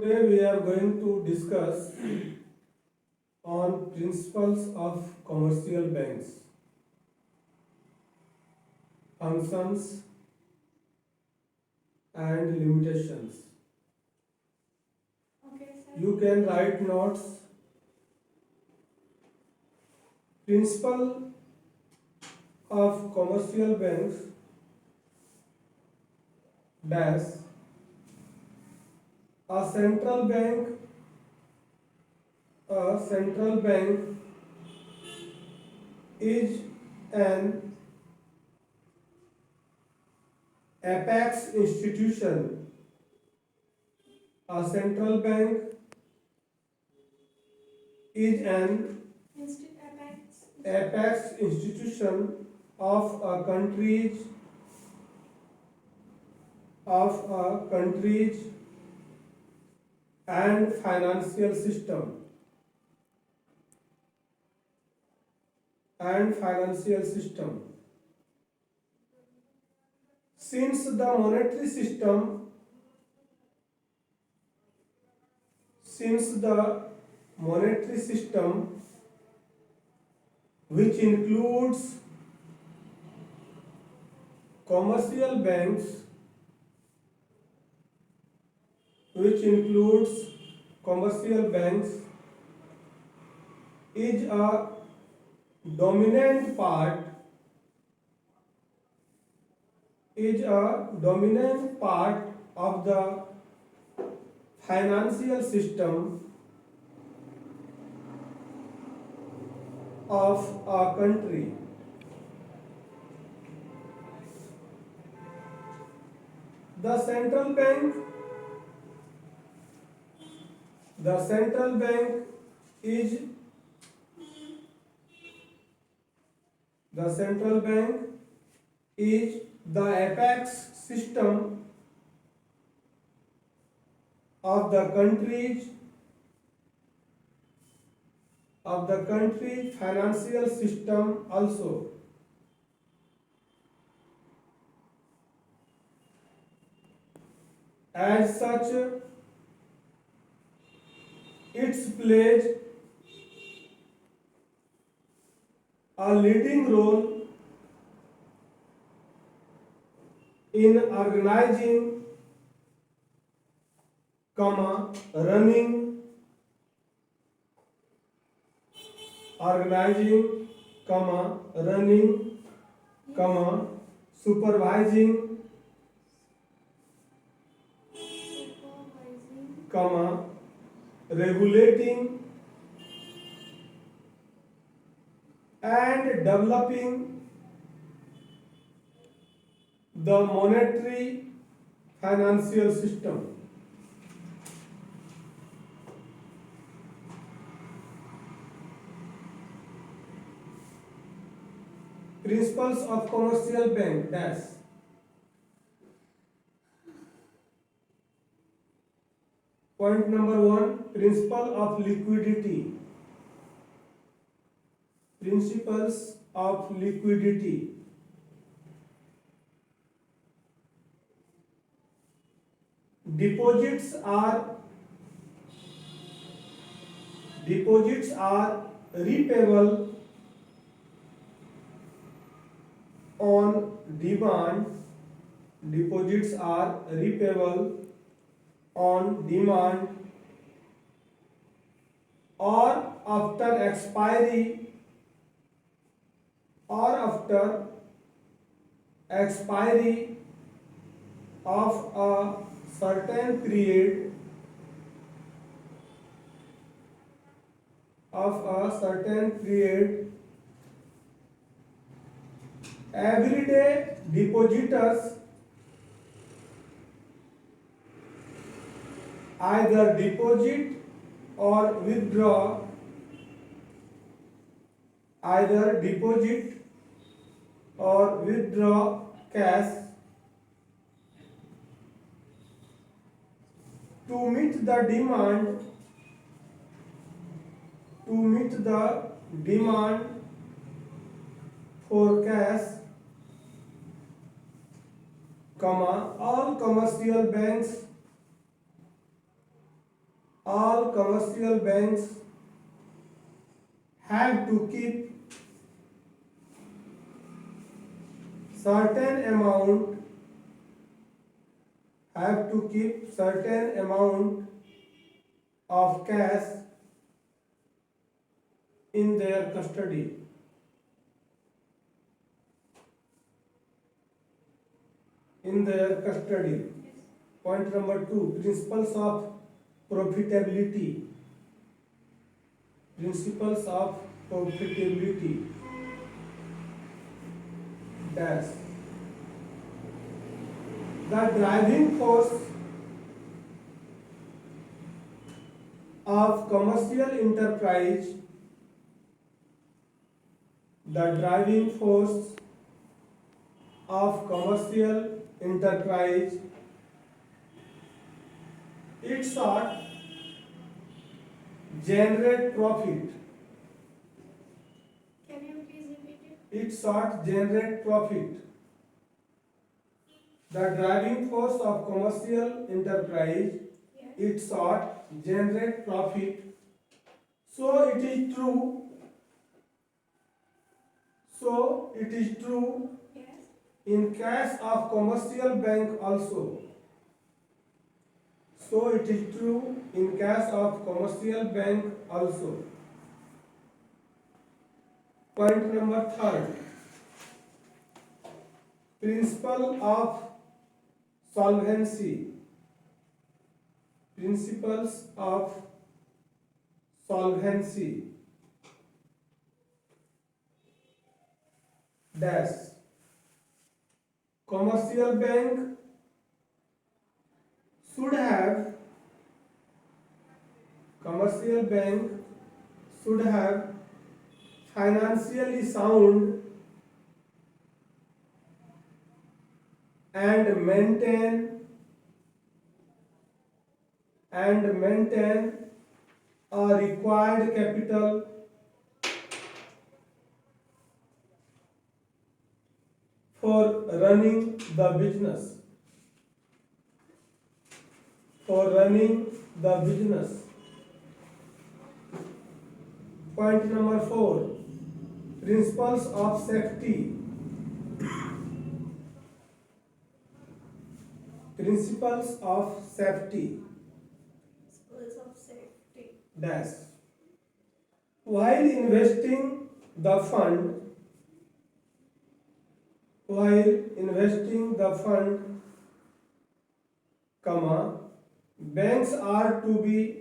Today we are going to discuss on principles of commercial banks, functions and limitations. Okay, sir. You can write notes. Principle of commercial banks dash a central bank is an apex institution. A central bank is an Apex. apex institution of a country's and financial system. Since the monetary system since the monetary system which includes commercial banks which includes commercial banks is a dominant part of the financial system of a country. The central bank the central bank is the central bank is the apex system of the country's financial system also. As such, it plays a leading role in organizing, running, organizing, running, supervising, regulating and developing the monetary financial system. Principles of commercial bank dash. Point number 1, principle of liquidity. Principles of liquidity. Deposits are repayable on demand. Deposits are repayable on demand or after expiry of a certain period everyday depositors either deposit or withdraw cash to meet the demand for cash, all commercial banks all commercial banks have to keep certain amount of cash in their custody. Point number 2, principles of profitability. Dash. The driving force of commercial enterprise. It sought generate profit. Can you please repeat it? It sought generate profit. The driving force of commercial enterprise. Yes. It sought generate profit. So it is true. Yes. In case of commercial bank also. So it is true in case of commercial bank also. Point number 3. Principle of solvency. Principles of solvency. Dash. Commercial bank should have financially sound and maintain a required capital for running the business. Point number 4. Principles of safety. Principles of safety. Principles of safety. Dash. While investing the fund, banks are to be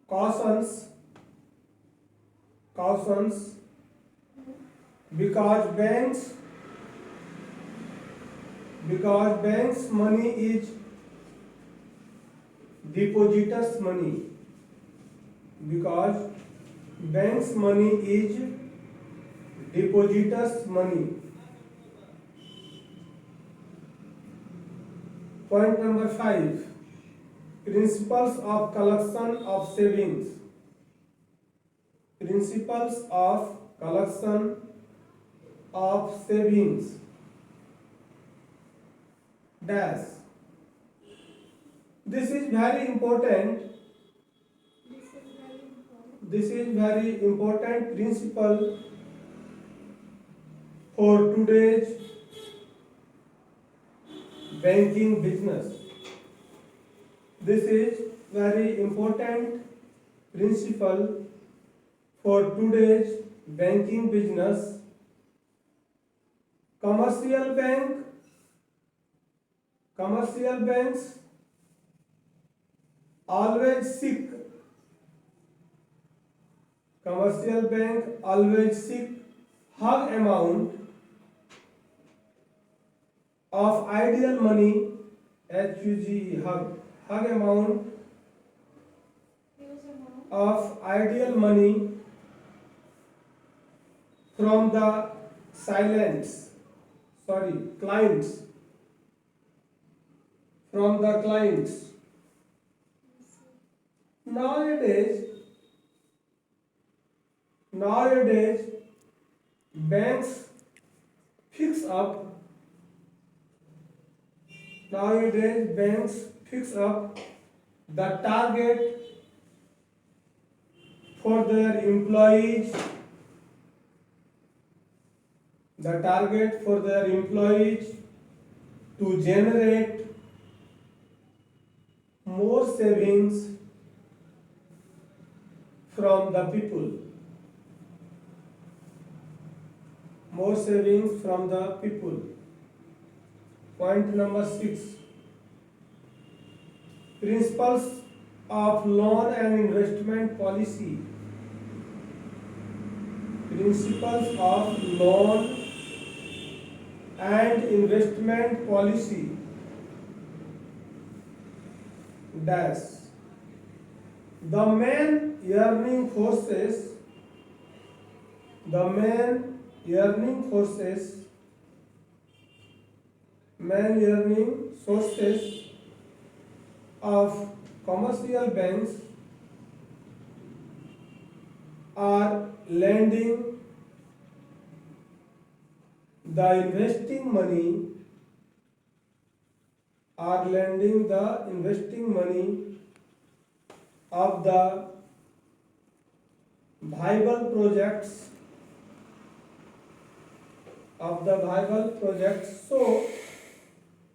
cautions because banks money is depositors money. Point number 5. Principles of collection of savings. Dash. This is very important principle for today's banking business. This is very important principle for today's banking business. Commercial banks always seek hug amount of ideal money, hug amount Huge amount. of ideal money from the clients. Nowadays banks fix up nowadays banks fix up the target for their employees, to generate more savings from the people. Point number 6. Principles of loan and investment policy. Principles of loan and investment policy. Dash. The main earning sources of commercial banks are lending the investing money of the viable projects so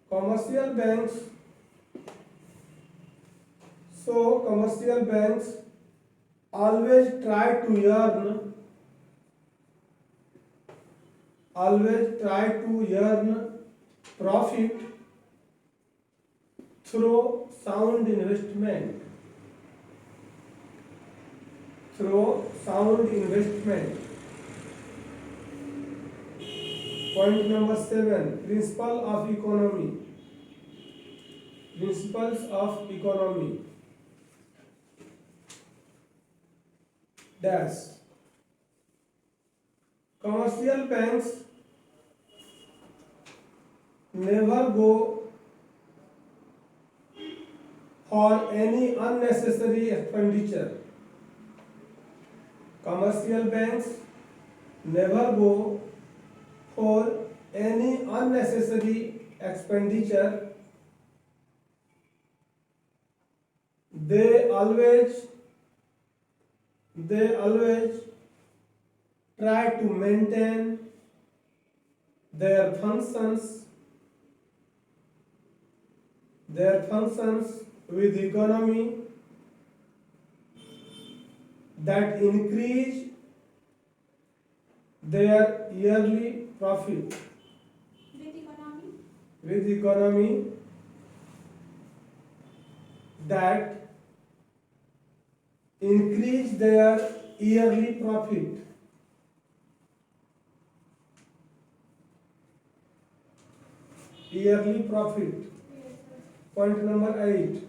commercial banks always try to earn profit through sound investment. Point number 7. Principles of economy. Dash. Commercial banks never go for any unnecessary expenditure. Commercial banks never go for any unnecessary expenditure. They always try to maintain their functions with economy that increase their yearly profit. With economy that increase their yearly profit. Point number 8.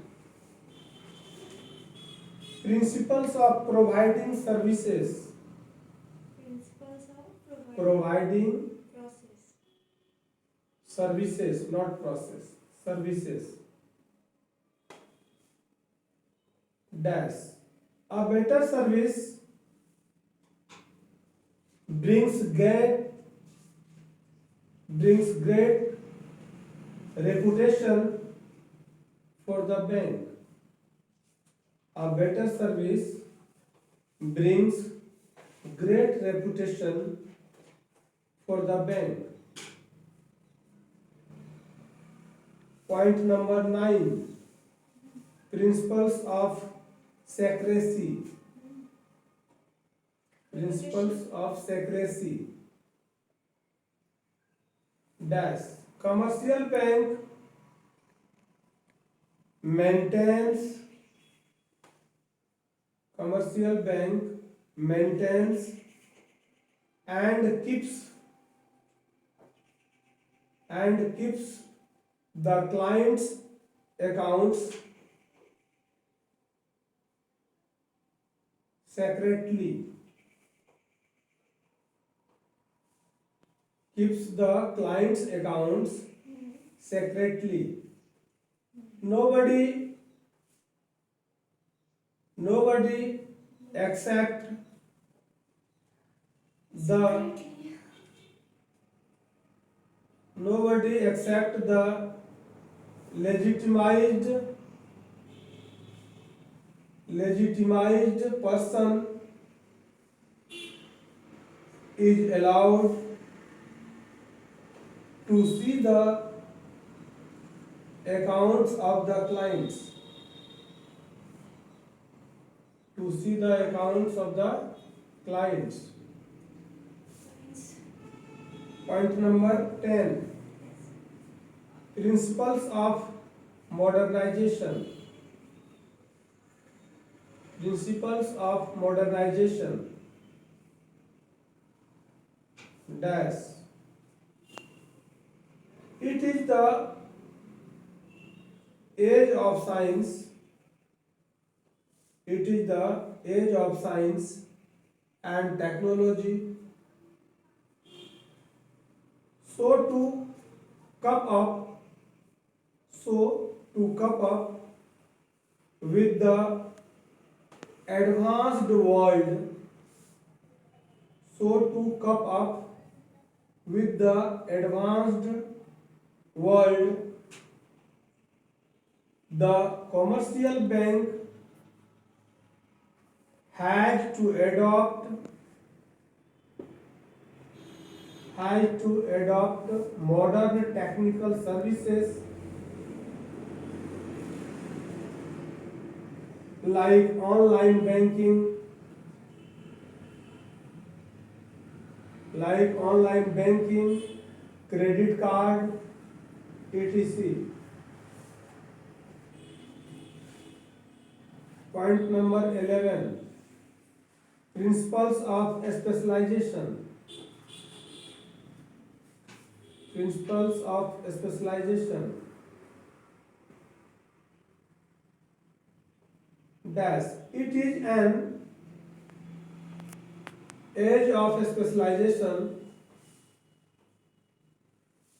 Principles of providing services. Providing services, not process. Services. Dash. A better service brings great reputation for the bank. A better service brings great reputation for the bank. Point number 9. Principles of secrecy. Dash. Commercial bank maintains and keeps the client's accounts secretly. Nobody accept the legitimized person is allowed to see the accounts of the clients. To see the accounts of the clients. Point number 10. Principles of modernization. Principles of modernization. Dash. It is the age of science. It is the age of science and technology. So to come up with the advanced world, so to come up with the advanced world, the commercial bank has to adopt modern technical services like online banking, credit card, etc. Point number 11. Principles of specialization. Principles of specialization. Dash. It is an age of specialization.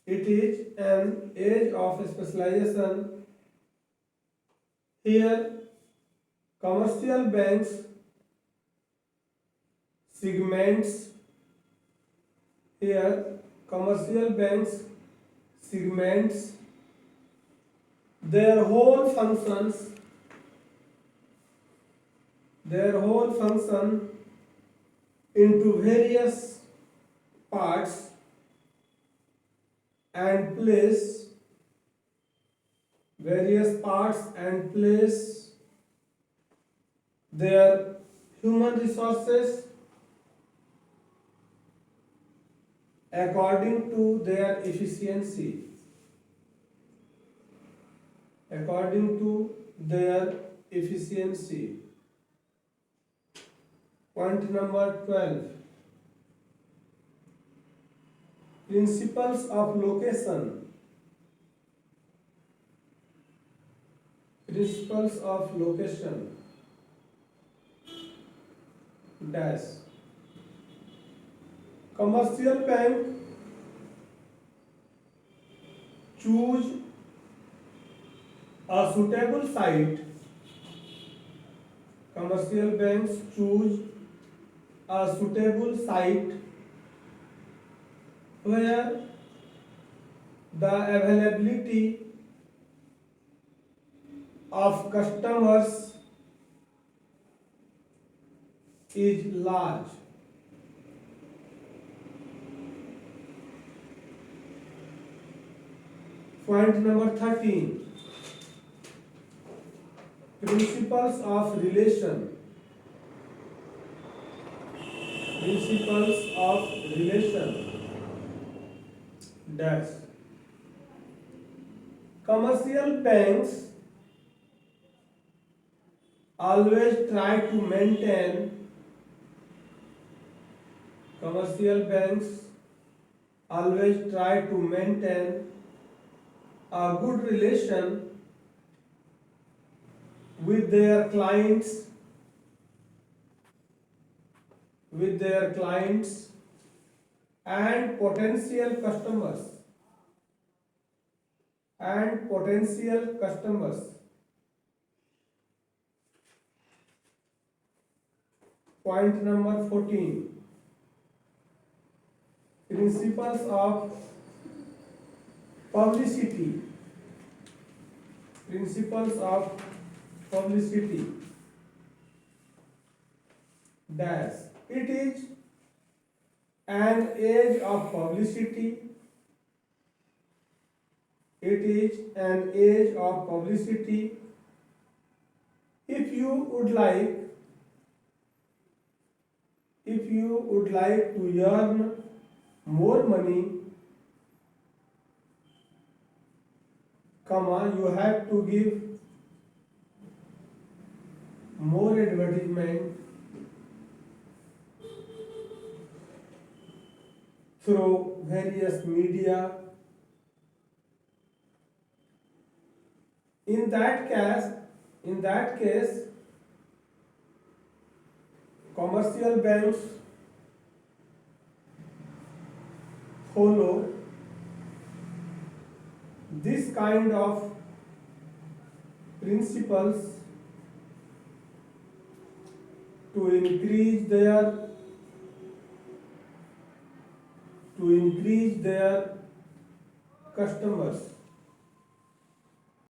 It is an age of specialization. Here, commercial banks segments their whole function into various parts and place their human resources according to their efficiency. Point number 12. Principles of location. Dash. Commercial bank choose a suitable site. Commercial banks choose a suitable site where the availability of customers is large. Point number 13. Principles of relation. Dash. Commercial banks always try to maintain a good relation with their clients and potential customers. Point number 14. Principles of publicity. principles of publicity dash. It is an age of publicity. It is an age of publicity. If you would like to earn more money, you have to give more advertisement through various media. In that case, commercial banks follow this kind of principles to increase their customers.